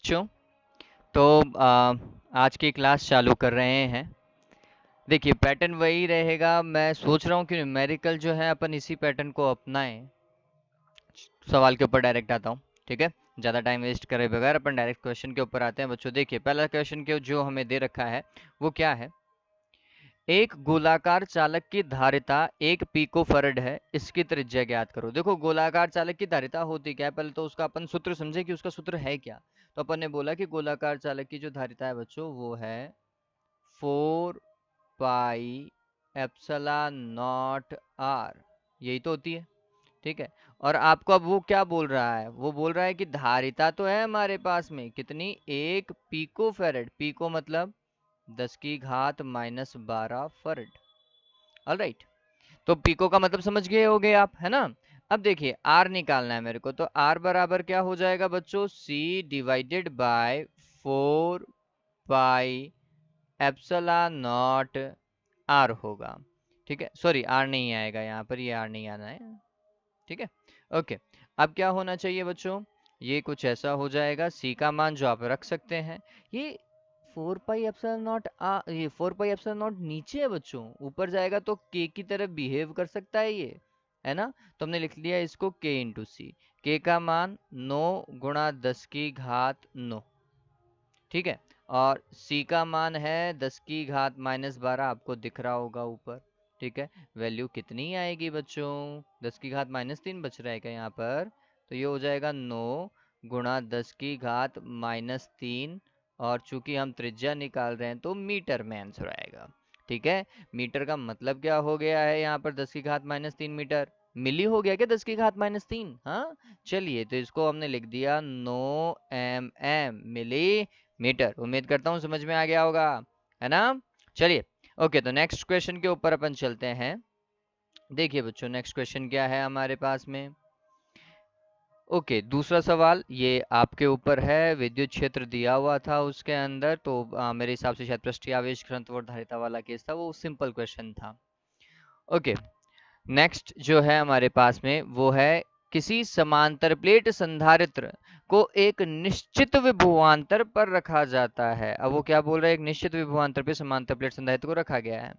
बच्चों, तो आज की क्लास चालू कर रहे हैं। देखिए पैटर्न वही रहेगा। मैं सोच रहा हूँ कि न्यूमेरिकल जो है अपन इसी पैटर्न को अपनाएं। सवाल के ऊपर डायरेक्ट आता हूँ, ठीक है। ज़्यादा टाइम वेस्ट करे बगैर अपन डायरेक्ट क्वेश्चन के ऊपर आते हैं बच्चों। देखिए पहला क्वेश्चन के जो हमें दे रखा है वो क्या है। एक गोलाकार चालक की धारिता 1 पिकोफैरड है, इसकी त्रिज्या ज्ञात करो। देखो गोलाकार चालक की धारिता होती क्या है, पहले तो उसका अपन सूत्र समझे कि उसका सूत्र है क्या। तो अपन ने बोला कि गोलाकार चालक की जो धारिता है बच्चों वो है 4 पाई एप्सिलॉन नॉट आर, यही तो होती है, ठीक है। और आपको अब वो क्या बोल रहा है, वो बोल रहा है कि धारिता तो है हमारे पास में कितनी, 1 पिकोफैरड। पिको मतलब 10⁻⁻12 फैरड। ऑलराइट, तो पिको का मतलब समझ गए होगे आप, है ना। अब देखिए आर निकालना है मेरे को, तो आर बराबर क्या हो जाएगा बच्चों, C divided by 4 pi epsilon not R होगा, ठीक है। सॉरी आर नहीं आएगा यहाँ पर, ये आर नहीं आना है, ठीक है। ओके, अब क्या होना चाहिए बच्चों, ये कुछ ऐसा हो जाएगा। सी का मान जो आप रख सकते हैं, ये 4 पाई एप्सिलॉन नॉट ये 4 पाई एप्सिलॉन नॉट नीचे है बच्चों, ऊपर जाएगा तो के की तरफ बिहेव कर सकता है ये, है ना। तो हमने लिख लिया इसको के इंटू सी। के का मान 9 × 10⁻⁹, ठीक है। और c का मान है 10⁻⁻12, आपको दिख रहा होगा ऊपर, ठीक है। वैल्यू कितनी आएगी बच्चों, 10⁻⁻3 बच रहा है क्या यहाँ पर, तो ये हो जाएगा 9 × 10⁻⁻3। और चूंकि हम त्रिज्या निकाल रहे हैं तो मीटर में आंसर आएगा, ठीक है। मीटर का मतलब क्या हो गया है यहाँ पर, 10⁻⁻3 मीटर। मिली हो गया क्या 10⁻⁻3, हाँ। चलिए तो इसको हमने लिख दिया 9 mm मिली मीटर। उम्मीद करता हूँ समझ में आ गया होगा, है ना। चलिए ओके, तो नेक्स्ट क्वेश्चन के ऊपर अपन चलते हैं। देखिए बच्चों नेक्स्ट क्वेश्चन क्या है हमारे पास में। ओके, दूसरा सवाल ये आपके ऊपर है। विद्युत क्षेत्र दिया हुआ था उसके अंदर, तो मेरे हिसाब से शायद पृष्ठीय आवेश घनत्व और धारिता वाला केस था, वो सिंपल क्वेश्चन था। ओके, नेक्स्ट जो है हमारे पास में वो है, किसी समांतर प्लेट संधारित्र को एक निश्चित विभवांतर पर रखा जाता है। अब वो क्या बोल रहा है, एक निश्चित विभवांतर पे समांतर प्लेट संधारित्र को रखा गया है।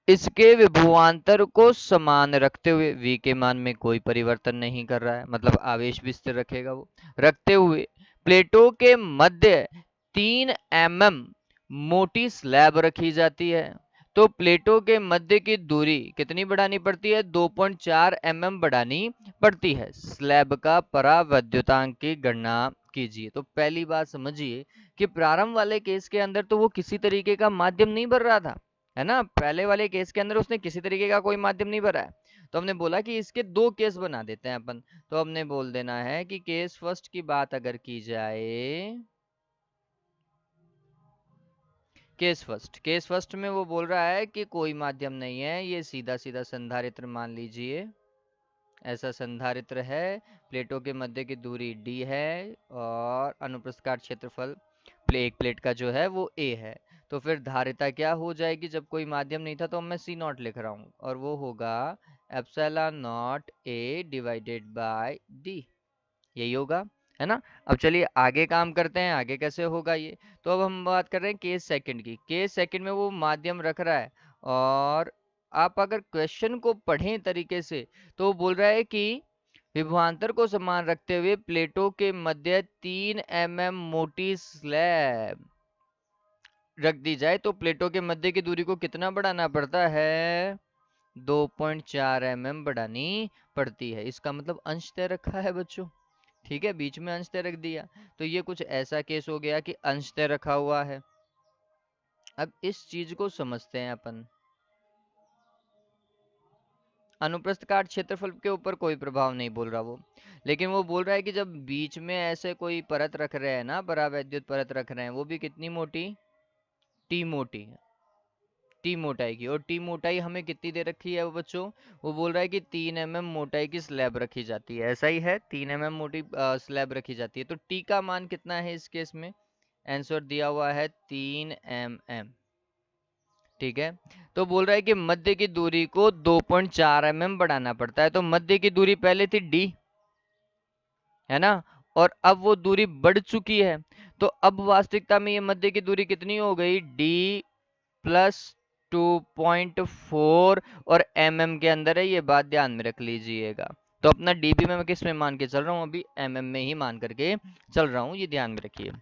इसके विभवांतर को समान रखते हुए, v के मान में कोई परिवर्तन नहीं कर रहा है, मतलब आवेश भी स्थिर रखेगा वो, रखते हुए प्लेटों के मध्य 3 mm मोटी स्लैब रखी जाती है। तो प्लेटों के मध्य की दूरी कितनी बढ़ानी पड़ती है, 2.4 mm बढ़ानी पड़ती है। स्लैब का परावैद्युतांक की गणना कीजिए। तो पहली बात समझिए कि प्रारंभ वाले केस के अंदर तो वो किसी तरीके का माध्यम नहीं भर रहा था, है ना। पहले वाले केस के अंदर उसने किसी तरीके का कोई माध्यम नहीं भरा है। तो हमने बोला कि इसके दो केस बना देते हैं अपन। तो हमने बोल देना है कि केस फर्स्ट की बात अगर की जाए, केस फर्स्ट में वो बोल रहा है कि कोई माध्यम नहीं है, ये सीधा सीधा संधारित्र मान लीजिए। ऐसा संधारित्र है, प्लेटों के मध्य की दूरी d है और अनुप्रस्थ काट क्षेत्रफल एक प्लेट का जो है वो a है। तो फिर धारिता क्या हो जाएगी, जब कोई माध्यम नहीं था तो मैं c नॉट लिख रहा हूँ, और वो होगा epsilon not a divided by d, यही होगा, है ना। अब चलिए आगे काम करते हैं, आगे कैसे होगा ये। तो अब हम बात कर रहे हैं केस सेकंड की। केस सेकंड में वो माध्यम रख रहा है, और आप अगर क्वेश्चन को पढ़ें तरीके से तो वो बोल रहा है कि विभवांतर को समान रखते हुए प्लेटों के मध्य 3 mm मोटी स्लैब रख दी जाए, तो प्लेटों के मध्य की दूरी को कितना बढ़ाना पड़ता है, 2.4 mm बढ़ानी पड़ती है। इसका मतलब अंश तय रखा है बच्चों, ठीक है, बीच में अंश तय रख दिया। तो ये कुछ ऐसा केस हो गया कि अंश तय रखा हुआ है। अब इस चीज को समझते हैं अपन। अनुप्रस्थ काट क्षेत्रफल के ऊपर कोई प्रभाव नहीं बोल रहा वो, लेकिन वो बोल रहा है कि जब बीच में ऐसे कोई परत रख रहे हैं ना, परावैद्युत परत रख रहे हैं, वो भी कितनी मोटी, टी मोटी, टी मोटाई की। और टी मोटाई हमें कितनी दे रखी है वो बच्चों, वो बोल रहा है कि 3 mm मोटाई की स्लैब रखी जाती है। ऐसा ही है, 3 mm मोटी स्लैब रखी जाती है। तो टी का मान कितना है इस केस में, आंसर दिया हुआ है 3 mm, ठीक है। तो बोल रहा है कि मध्य की दूरी को 2.4 mm बढ़ाना पड़ता है। तो मध्य की दूरी पहले थी d, है ना, और अब वो दूरी बढ़ चुकी है, तो अब वास्तविकता में ये मध्य की दूरी कितनी हो गई, d प्लस 2.4 और के अंदर है, ये बात ध्यान में रख लीजिएगा। तो अपना dB में मैं किस में मान के चल रहा हूँ, अभी में ही मान करके चल रहा हूँ, ये ध्यान में रखिए।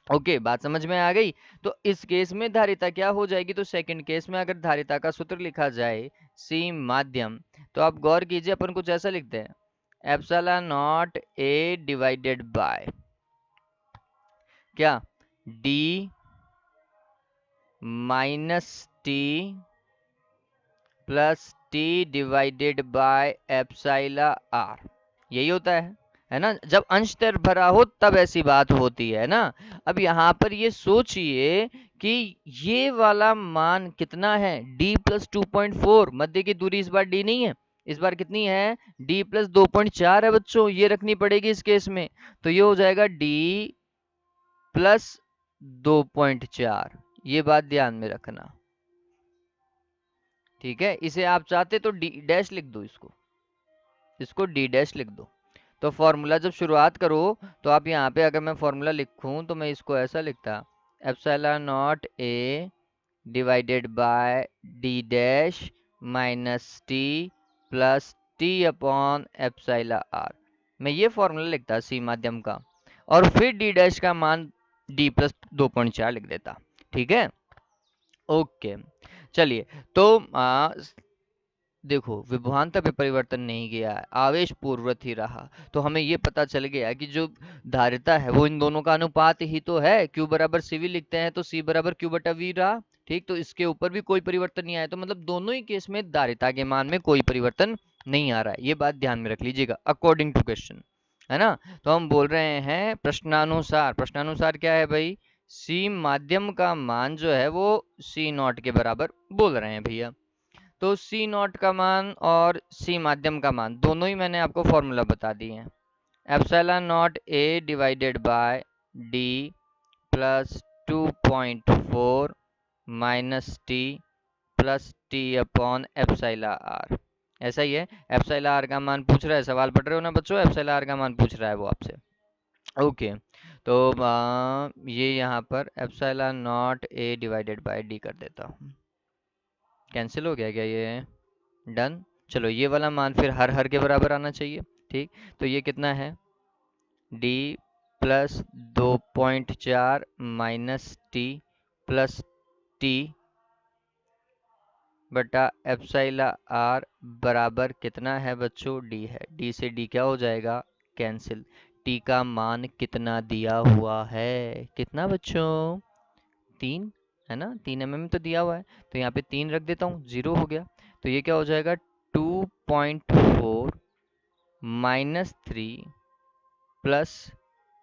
ओके, बात समझ में आ गई। तो इस केस में धारिता क्या हो जाएगी, तो सेकंड केस में अगर धारिता का सूत्र लिखा जाए सी माध्यम, तो आप गौर कीजिए, अपन कुछ ऐसा लिखते हैं, epsilon not a divided by क्या, d minus T plus t divided by epsilon r, यही होता है ना। जब अंश तर भरा हो तब ऐसी बात होती है ना। अब यहाँ पर ये सोचिए कि ये वाला मान कितना है, d प्लस 2.4, मध्य की दूरी इस बार d नहीं है, इस बार कितनी है, d प्लस 2.4 है बच्चों, ये रखनी पड़ेगी इस केस में। तो ये हो जाएगा d प्लस 2.4, ये बात ध्यान में रखना, ठीक है। इसे आप चाहते तो d डैश लिख दो, इसको d डैश लिख दो। तो फॉर्मूला जब शुरुआत करो, तो आप यहाँ पे अगर मैं फॉर्मूला लिखूं तो मैं इसको ऐसा लिखता, epsilon not a divided by D dash minus T plus T upon epsilon R, मैं ये फॉर्मूला लिखता सी माध्यम का, और फिर डी डैश का मान डी प्लस 2.4 लिख देता, ठीक है। ओके, चलिए, तो देखो विभवांतर पे परिवर्तन नहीं गया है, आवेश पूर्ववत ही रहा, तो हमें ये पता चल गया कि जो धारिता है वो इन दोनों का अनुपात ही तो है, Q बराबर CV लिखते हैं तो C बराबर Q बटा V रहा, ठीक। तो इसके ऊपर भी कोई परिवर्तन नहीं आया, तो मतलब दोनों ही केस में धारिता के मान में कोई परिवर्तन नहीं आ रहा है, ये बात ध्यान में रख लीजिएगा अकॉर्डिंग टू क्वेश्चन, है ना। तो हम बोल रहे हैं प्रश्नानुसार, प्रश्नानुसार क्या है भाई, C माध्यम का मान जो है वो C नॉट के बराबर बोल रहे हैं भैया। तो सी नॉट का मान और सी माध्यम का मान दोनों ही मैंने आपको फॉर्मूला बता दिए हैं, epsilon not a divided by D plus 2.4 minus T plus T upon epsilon R, ऐसा ही है। एप्सिलॉन आर का मान पूछ रहा है, सवाल पढ़ रहे हो ना बच्चों, एप्सिलॉन आर का मान पूछ रहा है वो आपसे। ओके, तो ये यहाँ पर epsilon not a divided by D कर देता हूँ, कैंसिल हो गया क्या ये, डन। चलो ये वाला मान फिर हर के बराबर आना चाहिए, ठीक। तो ये कितना है, d plus 2.4 minus T plus T बटा एप्सिलॉन आर बराबर कितना है बच्चों, d है, d से d क्या हो जाएगा, कैंसिल। t का मान कितना दिया हुआ है, कितना बच्चों, 3, है ना, 3 mm तो दिया हुआ है, तो यहाँ पे 3 रख देता हूँ, 0 हो गया। तो ये क्या हो जाएगा, 2.4 minus 3 plus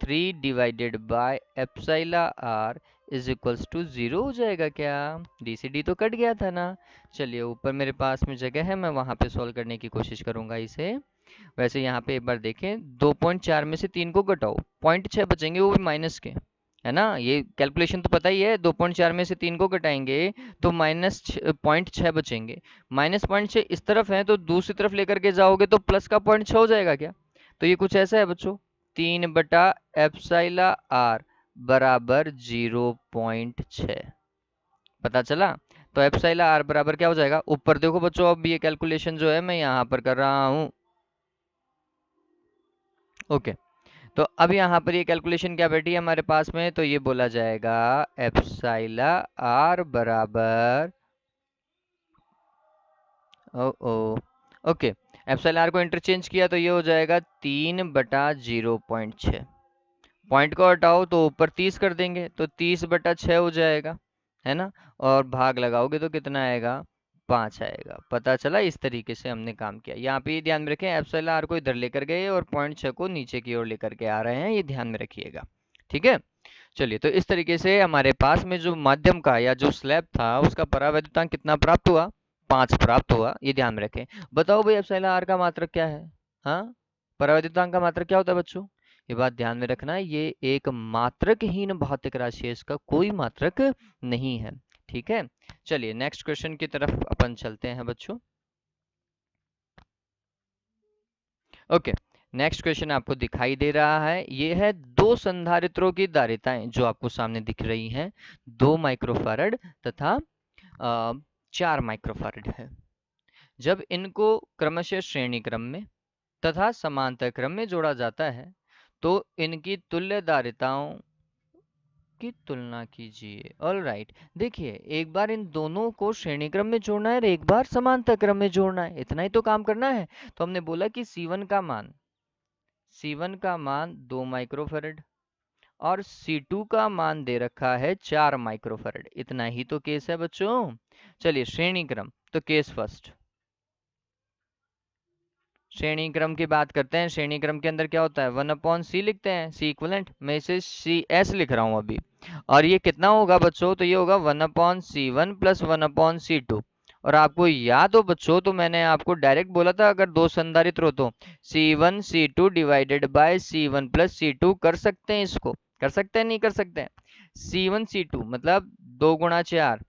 3 divided by epsilon R is equals to 0 हो जाएगा क्या, डी से डी तो कट गया था ना। चलिए, ऊपर मेरे पास में जगह है, मैं वहां पे सॉल्व करने की कोशिश करूंगा इसे। वैसे यहाँ पे एक बार देखें, 2.4 में से 3 को घटाओ, 0.6 बचेंगे, वो भी माइनस के, है ना। ये कैलकुलेशन तो पता ही है, 2.4 में से 3 को घटाएंगे तो माइनस 0.6 बचेंगे, माइनस 0.6 इस तरफ है, तो दूसरी तरफ लेकर के जाओगे तो प्लस का 0.6 हो जाएगा क्या। तो ये कुछ ऐसा है बच्चों, 3/एप्सिलॉन आर बराबर 0.6, पता चला। तो एप्सिलॉन आर बराबर क्या हो जाएगा, ऊपर देखो बच्चों, अब ये कैलकुलेशन जो है मैं यहाँ पर कर रहा हूँ। ओके, तो अब यहाँ पर ये कैलकुलेशन क्या बैठी है हमारे पास में, तो ये बोला जाएगा एप्सिलॉन आर बराबर, ओ ओ ओके, एप्सिलॉन आर को इंटरचेंज किया तो ये हो जाएगा 3/0.6, पॉइंट को हटाओ तो ऊपर 30 कर देंगे तो 30/6 हो जाएगा, है ना। और भाग लगाओगे तो कितना आएगा, 5 आएगा। पता चला, इस तरीके से हमने काम किया। यहाँ पे ये ध्यान में रखें, एप्सिलॉन आर को इधर लेकर गए और 0.6 को नीचे की ओर लेकर के आ रहे हैं, ये ध्यान में रखिएगा, ठीक है। चलिए, तो इस तरीके से हमारे पास में जो माध्यम का या जो स्लैब था उसका परावैद्युतांक कितना प्राप्त हुआ, 5 प्राप्त हुआ, ये ध्यान में रखें। बताओ भाई एप्सिलॉन आर का मात्रक क्या है, हाँ, परावैद्युतांक का मात्रक क्या होता है बच्चों, ये बात ध्यान में रखना है, ये एक मात्रकहीन भौतिक राशि है, इसका कोई मात्रक नहीं है, ठीक है। चलिए नेक्स्ट क्वेश्चन की तरफ अपन चलते हैं बच्चों। ओके, नेक्स्ट क्वेश्चन आपको दिखाई दे रहा है, ये है दो संधारित्रों की धारिताएं जो आपको सामने दिख रही हैं, 2 माइक्रोफैरड तथा 4 माइक्रोफैरड है। जब इनको क्रमशः श्रेणी क्रम में तथा समांतर क्रम में जोड़ा जाता है तो इनकी तुल्य धारिताओं की तुलना कीजिए। ऑल राइट, देखिए एक बार इन दोनों को श्रेणी क्रम में जोड़ना है और एक बार समांतर क्रम में जोड़ना है, इतना ही तो काम करना है। तो हमने बोला कि C1 का मान 2 माइक्रोफैरड और C2 का मान दे रखा है 4 माइक्रोफैरड, इतना ही तो केस है बच्चों। चलिए श्रेणी क्रम, तो केस फर्स्ट श्रेणी क्रम की बात करते हैं। श्रेणी क्रम के अंदर क्या होता है, 1/c लिखते हैं, C इक्वलेंट, मैं इसे CS लिख रहा हूं अभी। और ये कितना होगा बच्चों, तो ये होगा 1/C1 प्लस 1/C2। और आपको याद हो बच्चों, तो मैंने आपको डायरेक्ट बोला था अगर दो संधारित्र हो तो C1 C2 divided by C1 plus C2 कर सकते हैं, इसको कर सकते हैं नहीं कर सकते हैं। C1 C2 मतलब 2 × 4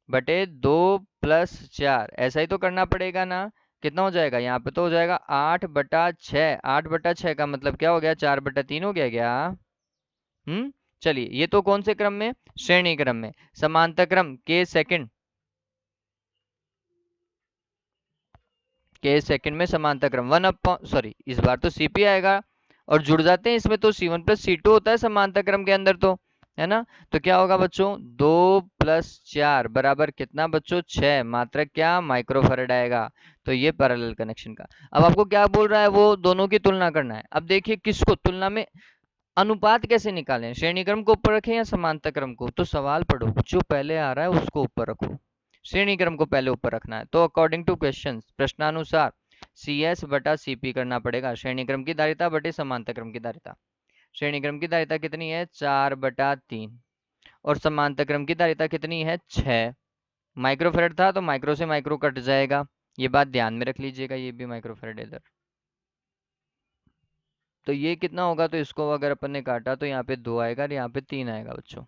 बटे 2 + 4, ऐसा ही तो करना पड़ेगा ना। कितना हो जाएगा यहाँ पे, तो हो जाएगा 8/6। 8/6 का मतलब क्या हो गया, 4/3 हो गया क्या। चलिए ये तो कौन से क्रम में, श्रेणी क्रम में। समांतर क्रम के सेकंड में समांतर क्रम सॉरी इस बार तो CP आएगा और जुड़ जाते हैं इसमें, तो C1 प्लस C2 होता है समांतर क्रम के अंदर, तो है ना। तो क्या होगा बच्चों, 2 + 4 बराबर कितना बच्चों, 6, मात्रा क्या, माइक्रोफैरड आएगा। तो ये पैरेलल कनेक्शन का। अब आपको क्या बोल रहा है, वो दोनों की तुलना करना है। अब देखिए किसको तुलना में, अनुपात कैसे निकालें, श्रेणी क्रम को ऊपर रखें या समांतर क्रम को। तो सवाल पढ़ो, जो पहले आ रहा है उसको ऊपर रखो, श्रेणी क्रम को पहले ऊपर रखना है। तो अकॉर्डिंग टू क्वेश्चन, प्रश्नानुसार CS बटा CP करना पड़ेगा, श्रेणी क्रम की धारिता बटे समांतर क्रम की धारिता। श्रेणी क्रम की धारिता कितनी है, 4/3, और समांतर क्रम की धारिता कितनी है, 6। माइक्रोफैरड था तो माइक्रो से माइक्रो कट जाएगा, ये बात ध्यान में रख लीजिएगा, ये भी माइक्रोफैरड इधर। तो ये कितना होगा, तो इसको अगर अपन ने काटा तो यहाँ पे 2 आएगा और यहाँ पे 3 आएगा बच्चों।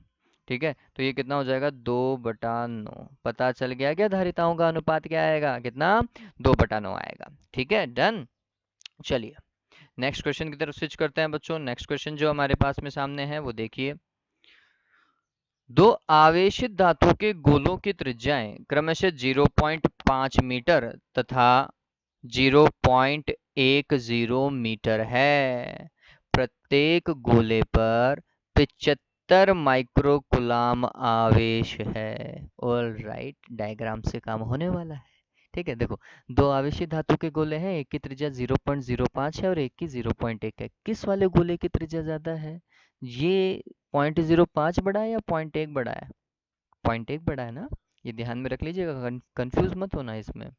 ठीक है, तो ये कितना हो जाएगा, 2/9। पता चल गया क्या धारिताओं का अनुपात क्या आएगा, कितना, 2/9 आएगा। ठीक है, डन। चलिए नेक्स्ट क्वेश्चन की तरफ स्विच करते हैं बच्चों। नेक्स्ट क्वेश्चन जो हमारे पास में सामने है वो देखिए, दो आवेशित धातु के गोलों की त्रिज्याएं क्रमशः 0.5 मीटर तथा 0.10 मीटर है। प्रत्येक गोले पर 75 माइक्रोकुलाम आवेश है। ऑल राइट, डायग्राम से काम होने वाला है। ठीक है, देखो दो आवेशित धातु के गोले हैं, एक की त्रिज्या 0.05 है और एक की 0.1 है। किस वाले गोले की त्रिज्या ज्यादा है, ये 0.05 बड़ा है या 0.1 बड़ा है, 0.1 बड़ा है ना, ये ध्यान में रख लीजिएगा, कंफ्यूज मत होना इसमें।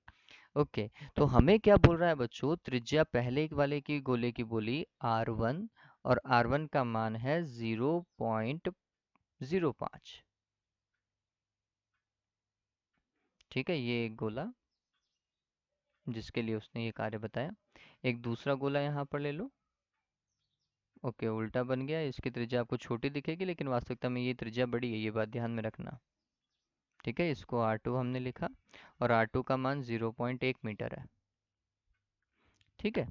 ओके, तो हमें क्या बोल रहा है बच्चों, त्रिज्या पहले वाले की गोले की बोली R1 और R1 का मान है 0.05। ठीक है, ये एक गोला जिसके लिए उसने ये कार्य बताया। एक दूसरा गोला यहाँ पर ले लो। ओके, उल्टा बन गया, इसकी त्रिज्या आपको छोटी दिखेगी लेकिन वास्तविकता में ये त्रिज्या बड़ी है, ये बात ध्यान में रखना। ठीक है, इसको R2 हमने लिखा और R2 का मान 0.1 मीटर है। ठीक है,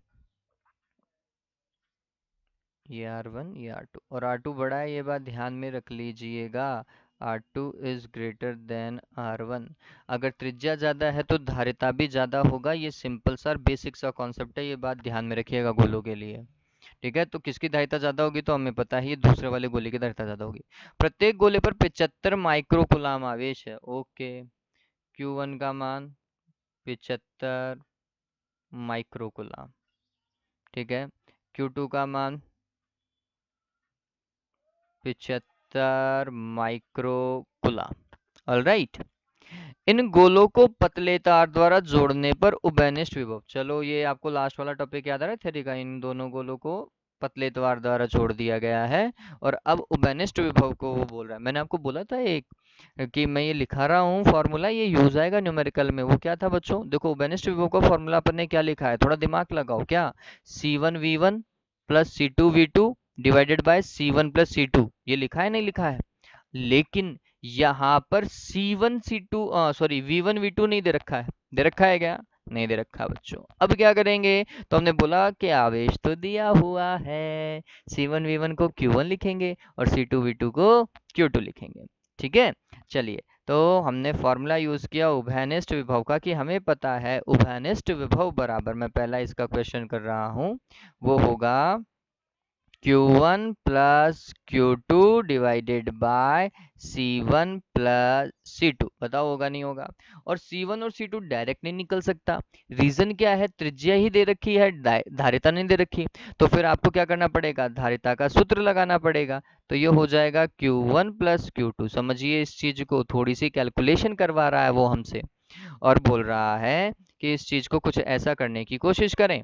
ये R1 ये R2, और R2 बड़ा है, ये बात ध्यान में रख लीजिएगा। R2 is greater than R1। अगर त्रिज्या ज़्यादा है तो धारिता भी ज़्यादा होगा, ये सिंपल सा बेसिक सा कॉन्सेप्ट है, ये बात ध्यान में रखिएगा गोलों के लिए। ठीक है, तो किसकी धारिता ज़्यादा होगी, तो हमें पता है ये दूसरे वाले गोले की धारिता ज़्यादा होगी। प्रत्येक गोले पर 75 माइक्रोकुलाम आवेश है। ओके, Q1 का मान 75 माइक्रोकुलाम। ठीक है, Q2 का मान 75 माइक्रोकुलाम। ऑलराइट, इन गोलों को पतले तार द्वारा जोड़ने पर उभयनिष्ठ विभव, चलो ये आपको लास्ट वाला टॉपिक याद आ रहा है थ्योरी का, इन दोनों गोलों को पतले तार द्वारा जोड़ दिया गया है और अब उभयनिष्ठ विभव को वो बोल रहा है। मैंने आपको बोला था एक कि मैं ये लिखा रहा हूँ फॉर्मूला, ये यूज आएगा न्यूमेरिकल में। वो क्या था बच्चों, देखो उभयनिष्ठ विभव का फॉर्मूला अपन ने क्या लिखा है, थोड़ा दिमाग लगाओ, क्या, C1V1 plus C2V2 divided by C1 plus C2, ये लिखा है नहीं लिखा है। लेकिन यहाँ पर C1 C2 sorry V1 V2 नहीं दे रखा है, दे रखा है क्या, नहीं दे रखा बच्चों। अब क्या करेंगे, तो हमने बोला कि आवेश तो दिया हुआ है, C1V1 को Q1 लिखेंगे और C2V2 को Q2 लिखेंगे। ठीक है, चलिए तो हमने फॉर्मूला यूज किया उभयनिष्ठ विभव का, कि हमें पता है उभयनिष्ठ विभव बराबर, मैं पहला इसका क्वेश्चन कर रहा हूँ, वो होगा Q1 plus Q2 divided by C1 plus C2। बताओ होगा नहीं होगा। और C1 और C2 डायरेक्ट नहीं निकल सकता, रीजन क्या है, त्रिज्या ही दे रखी है, धारिता नहीं दे रखी। तो फिर आपको क्या करना पड़ेगा, धारिता का सूत्र लगाना पड़ेगा। तो ये हो जाएगा Q1 प्लस Q2। समझिए इस चीज को, थोड़ी सी कैलकुलेशन करवा रहा है वो हमसे, और बोल रहा है कि इस चीज को कुछ ऐसा करने की कोशिश करें।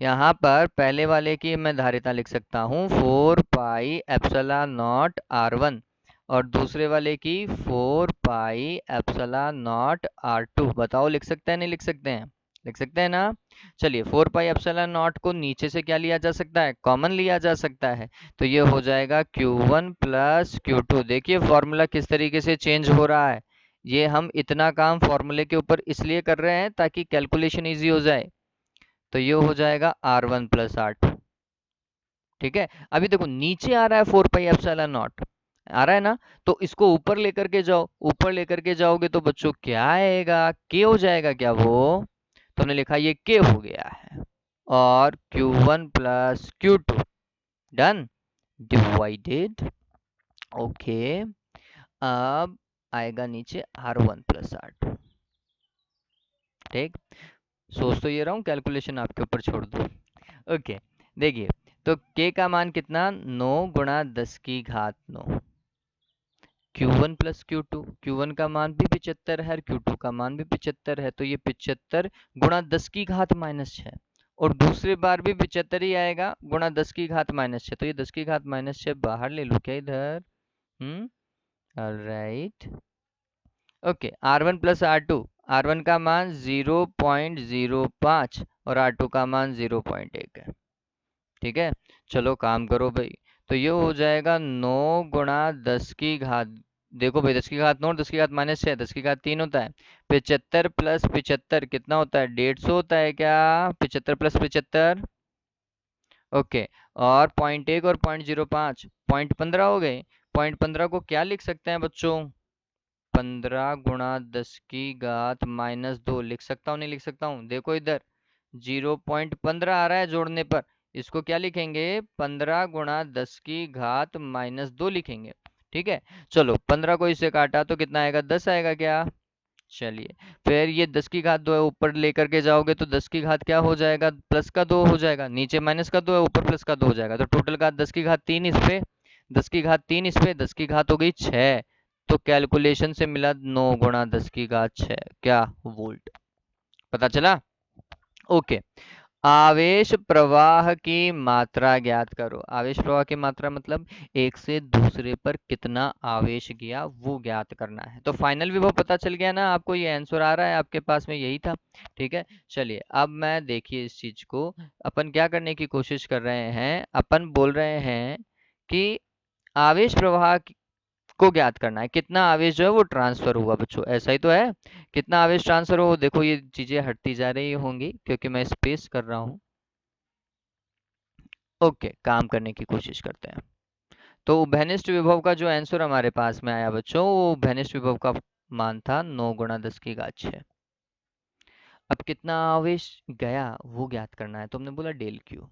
यहाँ पर पहले वाले की मैं धारिता लिख सकता हूँ 4 पाई एप्सिलॉन नॉट R1, और दूसरे वाले की 4 पाई एप्सिलॉन नॉट R2। बताओ लिख सकते हैं नहीं लिख सकते हैं, लिख सकते हैं ना। चलिए 4 पाई एप्सिलॉन नॉट को नीचे से क्या लिया जा सकता है, कॉमन लिया जा सकता है। तो ये हो जाएगा Q1 प्लस Q2। देखिए फॉर्मूला किस तरीके से चेंज हो रहा है। ये हम इतना काम फॉर्मूले के ऊपर इसलिए कर रहे हैं ताकि कैलकुलेशन इजी हो जाए। तो ये हो जाएगा R1 प्लस R2। ठीक है, अभी देखो नीचे आ रहा है 4 पाई एप्सिलॉन नॉट आ रहा है ना, तो इसको ऊपर लेकर के जाओ, ऊपर लेकर के जाओगे तो बच्चों क्या आएगा, के हो जाएगा क्या वो, तो हमने लिखा ये के हो गया है। और Q1 plus Q2 done, divided. Okay, अब आएगा नीचे R1 प्लस R2। ठीक, सोच तो ये रहा हूँ, कैलकुलेशन आपके ऊपर छोड़ दो। ओके, देखिए तो k का मान कितना, 9 गुणा 10 की घात 9। Q1 प्लस Q2, Q1 का मान भी 75 है, Q2 का मान भी 75 है, तो ये 75 गुणा 10 की घात -6। और दूसरी बार भी 75 ही आएगा गुणा 10 की घात -6। तो ये 10 की घात -6 बाहर ले लो क्या इधर। Alright. Okay, R1 plus R2, R1 का मान 0.05 और R2 का मान 0.1 है। ठीक है, चलो काम करो भाई। तो ये हो जाएगा 9 गुणा 10 की घात, देखो भाई 10 की घात 9, 10 की घात -6, 10 की घात 3 होता है। 75 प्लस 75 कितना होता है, 150 होता है क्या, 75 प्लस 75। ओके, और 0.1 और 0.05, 0.15 हो गए। 0.15 को क्या लिख सकते हैं बच्चों, 15 गुणा 10 की घात -2 लिख सकता हूँ नहीं लिख सकता हूँ, देखो इधर 0.15 आ रहा है जोड़ने पर, इसको क्या लिखेंगे, 15 गुणा 10 की घात -2 लिखेंगे। ठीक है, चलो 15 को इससे काटा तो कितना आएगा, 10 आएगा क्या। चलिए, फिर ये 10 की घात 2 है, ऊपर लेकर के जाओगे तो 10 की घात क्या हो जाएगा, +2 हो जाएगा, नीचे -2 है, ऊपर +2 हो जाएगा, तो टोटल घात 10 की घात 3 इस पे, 10 की घात 3 इस पे, 10 की घात हो गई 6। तो कैलकुलेशन से मिला 9 गुणा 10 की घात 6 क्या वोल्ट, पता चला। ओके, आवेश प्रवाह की मात्रा ज्ञात करो। आवेश प्रवाह की मात्रा मतलब एक से दूसरे पर कितना आवेश गया वो ज्ञात करना है। तो फाइनल विभव पता चल गया ना आपको, ये आंसर आ रहा है आपके पास में, यही था। ठीक है, चलिए अब मैं देखिए इस चीज को, अपन क्या करने की कोशिश कर रहे हैं, अपन बोल रहे हैं कि आवेश प्रवाह को ज्ञात करना है, कितना आवेश जो है वो ट्रांसफर हुआ बच्चों, ऐसा ही तो है। कितना आवेश ट्रांसफर हो, देखो ये चीजें हटती जा रही होंगी क्योंकि मैं स्पेस कर रहा हूँ। ओके, काम करने की कोशिश करते हैं। तो उभयनिष्ठ विभव का जो आंसर हमारे पास में आया बच्चों, वो उभयनिष्ठ विभव का मान था 9 गुणा 10 की घात 6। अब कितना आवेश गया वो ज्ञात करना है, तो हमने बोला डेल क्यू।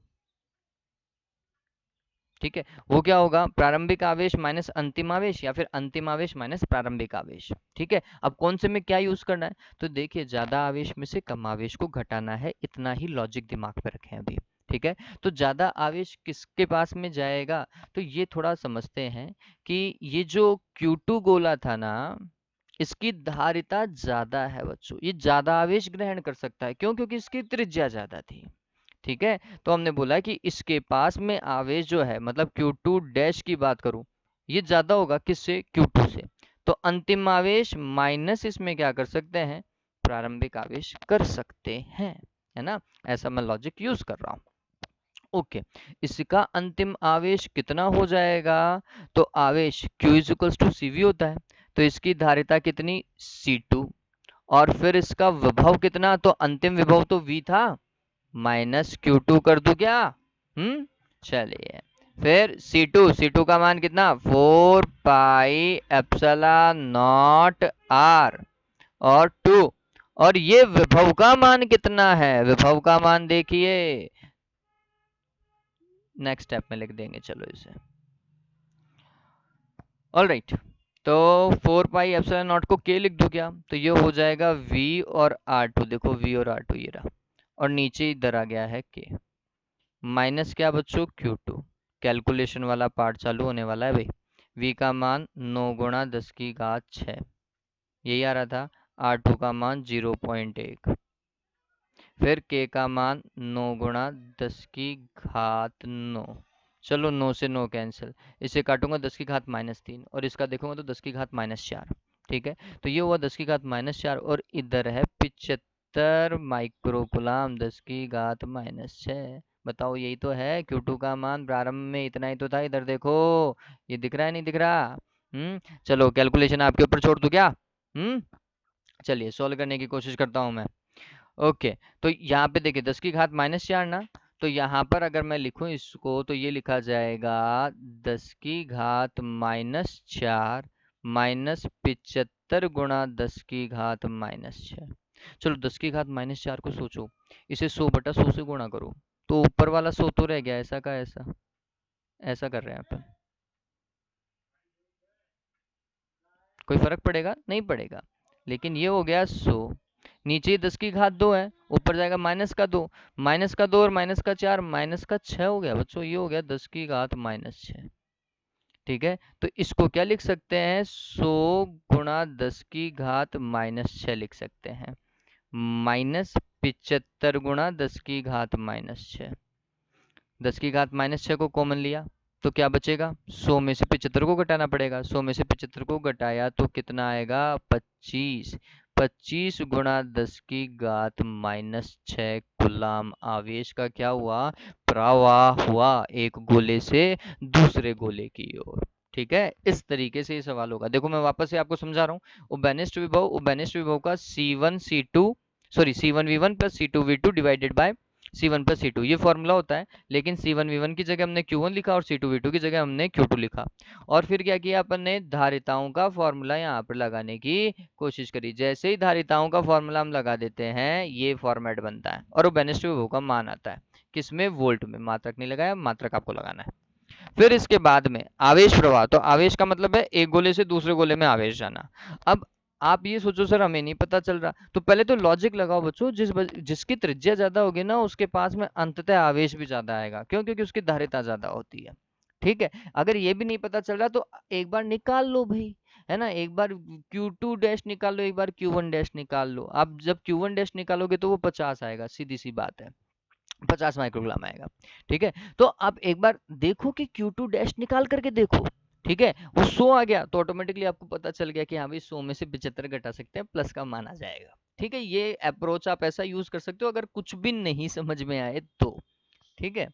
ठीक है, वो क्या होगा, प्रारंभिक आवेश माइनस अंतिम आवेश, या फिर अंतिम आवेश माइनस प्रारंभिक आवेश। ठीक है, अब कौन से में क्या यूज करना है, तो देखिए ज्यादा आवेश में से कम आवेश को घटाना है, इतना ही लॉजिक दिमाग पे रखें अभी। ठीक है, तो ज्यादा आवेश किसके पास में जाएगा, तो ये थोड़ा समझते हैं कि ये जो Q2 गोला था ना, इसकी धारिता ज्यादा है बच्चों, ये ज्यादा आवेश ग्रहण कर सकता है, क्यों, क्योंकि इसकी त्रिज्या ज्यादा थी। ठीक है, तो हमने बोला कि इसके पास में आवेश जो है, मतलब Q2 डैश की बात करूं, ये ज्यादा होगा किससे, Q2 से। तो अंतिम आवेश माइनस इसमें क्या कर सकते हैं, प्रारंभिक आवेश कर सकते हैं, है ना, ऐसा मैं लॉजिक यूज कर रहा हूँ। ओके, इसका अंतिम आवेश कितना हो जाएगा, तो आवेश Q is equals to CV होता है, तो इसकी धारिता कितनी, C2। और फिर इसका विभव कितना, तो अंतिम विभव तो v था, माइनस Q2 कर दूं क्या? चलिए, फिर C2 का मान कितना, 4 पाई एप्सिलॉन नॉट r और 2, और ये विभव का मान कितना है, विभव का मान देखिए, नेक्स्ट स्टेप में लिख देंगे, चलो इसे। ऑल राइट, तो 4 पाई एप्सिलॉन नॉट को k लिख दूं क्या, तो ये हो जाएगा v और r2, देखो v और r2 ये रहा, और नीचे इधर आ गया है k, माइनस क्या बच्चों, Q2, कैलकुलेशन वाला पार्ट चालू होने वाला है भाई। v का मान 9 × 10⁻⁶, यही आ रहा था। r2 का मान 0.1, फिर k का मान 9 × 10⁻⁹, चलो 9 से 9 कैंसिल, इसे काटूंगा 10⁻³ और इसका देखूंगा तो 10⁻⁴। ठीक है, तो ये हुआ 10⁻⁴, और इधर है 75 माइक्रोकुलाम 10⁻⁻⁶। बताओ, यही तो है Q2 का मान, प्रारंभ में इतना ही तो था, इधर देखो, ये दिख रहा है नहीं दिख रहा? चलो कैलकुलेशन आपके ऊपर छोड़ दूं क्या? हम्म चलिए सॉल्व करने की कोशिश करता हूं मैं। ओके, तो यहाँ पे देखिए 10⁻⁴ ना, तो यहाँ पर अगर मैं लिखूं इसको तो ये लिखा जाएगा 10⁻⁴ माइनस 75 × 10⁻⁻⁶। चलो 10⁻⁴ को सोचो, इसे 100/100 से गुणा करो, तो ऊपर वाला 100 तो रह गया, ऐसा का ऐसा, ऐसा कर रहे हैं अपन, कोई फर्क पड़ेगा नहीं पड़ेगा, लेकिन ये हो गया 100, नीचे 10⁻² है, ऊपर जाएगा -2, -2 और -4, -6 हो गया बच्चों, ये हो गया 10⁻⁻⁶। ठीक है, तो इसको क्या लिख सकते हैं, 100 × 10⁻⁻⁶ लिख सकते हैं, माइनस 75 × 10⁻⁻⁶। 10⁻⁻⁶ को कॉमन लिया तो क्या बचेगा, 100 में से 75 को घटाना पड़ेगा, 100 में से 75 को घटाया तो कितना आएगा, 25, 25 × 10⁻⁻⁶ गुलाम आवेश का क्या हुआ, प्रवाह हुआ, एक गोले से दूसरे गोले की ओर। ठीक है, इस तरीके से ये सवाल होगा। देखो मैं वापस से आपको समझा रहा हूँ, उबेनिस्ट विभव का C1 V1 plus C2 V2 divided by C1 + C2, ये फॉर्मूला होता है, लेकिन C1 V1 की जगह हमने Q1 लिखा और C2 V2 की जगह हमने Q2 लिखा, और फिर क्या किया अपन ने, धारिताओं का फॉर्मूला यहाँ पर लगाने की कोशिश करी। जैसे ही धारिताओं का फॉर्मूला हम लगा देते हैं, ये फॉर्मेट बनता है और वो बेनिस्टो विभव का मान आता है, किसमें, वोल्ट में। मात्रक नहीं लगाया, मात्रक आपको लगाना है। फिर इसके बाद में आवेश प्रवाह, तो आवेश का मतलब है एक गोले से दूसरे गोले में आवेश जाना। अब आप ये सोचो सर हमें नहीं पता चल रहा, तो पहले तो लॉजिक लगाओ बच्चों, जिसकी त्रिज्या ज्यादा होगी ना उसके पास में अंततः आवेश भी ज्यादा आएगा, क्यों, क्योंकि उसकी धारिता ज्यादा होती है। ठीक है, अगर ये भी नहीं पता चल रहा तो एक बार निकाल लो भाई, है ना, एक बार Q2 डैश निकाल लो, एक बार Q1 डैश निकाल लो। आप जब Q1 डैश निकालोगे तो वो 50 आएगा, सीधी सी बात है, 50 माइक्रोग्राम आएगा। ठीक है, तो आप एक बार देखो कि Q2 डैश निकाल करके देखो। ठीक है, वो 100 आ गया तो ऑटोमेटिकली आपको पता चल गया कि हाँ भाई 100 में से 75 घटा सकते हैं, प्लस का मान आ जाएगा। ठीक है, ये अप्रोच आप ऐसा यूज कर सकते हो अगर कुछ भी नहीं समझ में आए तो। ठीक है,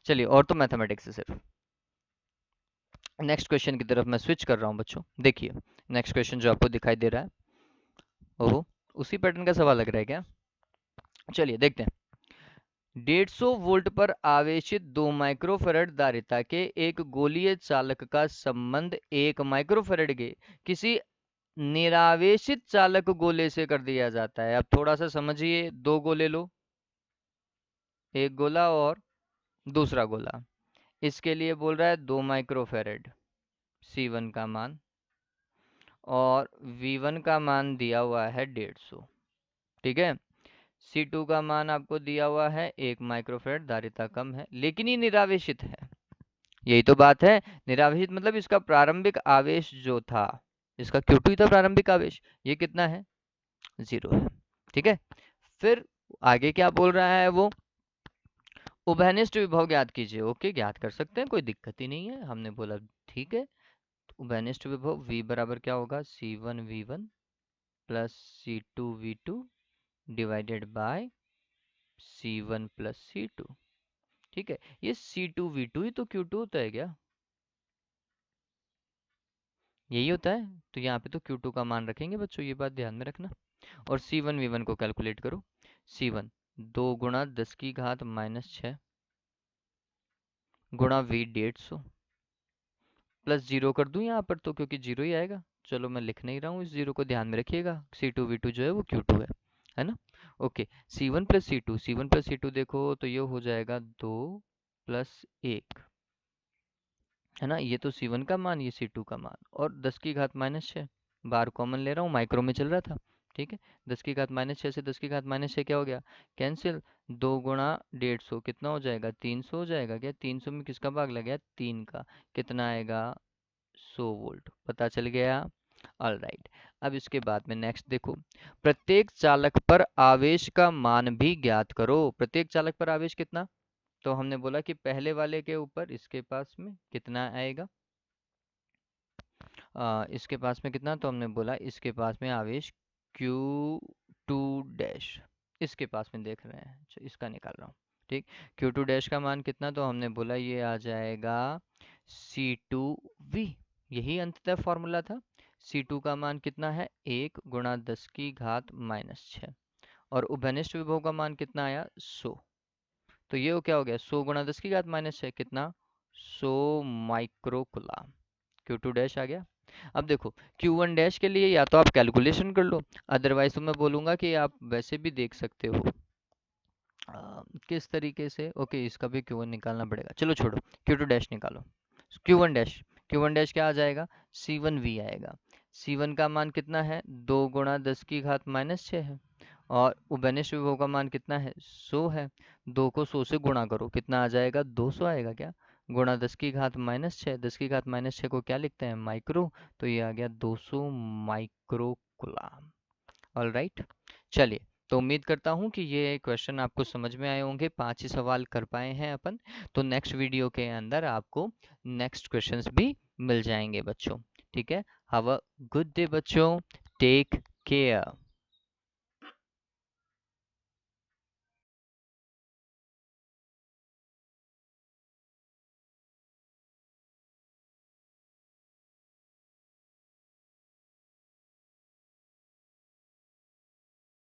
चलिए, और तो मैथमेटिक्स है सिर्फ। नेक्स्ट क्वेश्चन की तरफ मैं स्विच कर रहा हूँ बच्चों, देखिए नेक्स्ट क्वेश्चन जो आपको दिखाई दे रहा है, ओहो, उसी पैटर्न का सवाल लग रहा है क्या? चलिए देखते हैं। 150 वोल्ट पर आवेशित 2 माइक्रोफैरड धारिता के एक गोलीय चालक का संबंध 1 माइक्रोफैरड के किसी निरावेशित चालक गोले से कर दिया जाता है। अब थोड़ा सा समझिए, दो गोले लो, एक गोला और दूसरा गोला, इसके लिए बोल रहा है 2 माइक्रोफैरड C1 का मान, और V1 का मान दिया हुआ है 150। ठीक है, C2 का मान आपको दिया हुआ है 1 माइक्रोफैरड, धारिता कम है लेकिन ये निरावेशित है। यही तो बात है, निरावेशित मतलब इसका प्रारंभिक आवेश जो था, इसका Q2 ही था प्रारंभिक आवेश, ये कितना है, 0 है। ठीक है, फिर आगे क्या बोल रहा है वो, उभयनिष्ठ विभव ज्ञात कीजिए। ओके, ज्ञात कर सकते हैं, कोई दिक्कत ही नहीं है, हमने बोला ठीक है। तो उभयनिष्ठ विभव V बराबर क्या होगा, C1 V1 plus C2 V2 divided by C1 plus C2। ठीक है, ये C2 V2 ही तो Q2 होता है क्या, यही होता है, तो यहाँ पे तो Q2 का मान रखेंगे बच्चों, ये बात ध्यान में रखना। और C1 V1 को कैलकुलेट करो। C1 2 × 10⁻⁻6 गुणा V 150 प्लस जीरो कर दूं यहाँ पर तो, क्योंकि जीरो ही आएगा। चलो मैं लिख नहीं रहा हूँ, इस जीरो को ध्यान में रखिएगा। C2V2 जो है वो Q2 है ना। ओके, C1 + C2 देखो तो ये हो जाएगा 2 + 1, है ना। ये तो C1 का मान, ये C2 का मान, और 10⁻⁻6 बार कॉमन ले रहा हूँ, माइक्रो में चल रहा था। ठीक है, 10⁻⁻6 से 10⁻�6 क्या हो गया, कैंसिल। 2 × 150 कितना हो जाएगा, 300 हो जाएगा। क्या 300 में किसका भाग लग गया, 3 का, कितना आएगा, 100 वोल्ट। पता चल गया। ऑल राइट, अब इसके बाद में नेक्स्ट देखो, प्रत्येक चालक पर आवेश का मान भी ज्ञात करो। प्रत्येक चालक पर आवेश कितना, तो हमने बोला कि पहले वाले के ऊपर इसके पास में कितना आएगा, इसके पास में कितना, तो हमने बोला इसके पास में आवेश Q2 डैश, इसके पास में देख रहे हैं, इसका निकाल रहा हूँ। ठीक, Q2 डैश का मान कितना, तो हमने बोला ये आ जाएगा C2V, यही अंततः फॉर्मूला था। C2 का मान कितना है, 1 × 10⁻⁻6, और उभयनिष्ठ विभव का मान कितना आया, 100। तो ये क्या हो गया, 100 × 10⁻⁻6 कितना, 100 माइक्रोकुलाम। Q2 डैश आ गया। अब देखो Q1 डैश के लिए या तो आप कैलकुलेशन कर लो, अदरवाइज तो मैं बोलूंगा कि आप वैसे भी देख सकते हो। किस तरीके से, ओके इसका भी Q1 निकालना पड़ेगा, चलो छोड़ो, Q2 डैश निकालो। Q1 डैश क्या आ जाएगा, C1V आएगा। C1 का मान कितना है, 2 × 10⁻⁻6 है, और उभयनिष्ठ विभव का मान कितना है, 100 है। 2 को 100 से गुणा करो, कितना आ जाएगा, 200 आएगा। क्या, गुणा 10⁻⁻6, 10⁻⁻6 को क्या लिखते हैं, माइक्रो, तो ये आ गया 200 माइक्रो कुलाम। ऑल राइट, चलिए, तो उम्मीद करता हूँ कि ये क्वेश्चन आपको समझ में आए होंगे। 5 ही सवाल कर पाए हैं अपन, तो नेक्स्ट वीडियो के अंदर आपको नेक्स्ट क्वेश्चंस भी मिल जाएंगे बच्चों। ठीक है, हैव अ गुड डे बच्चों, टेक केयर।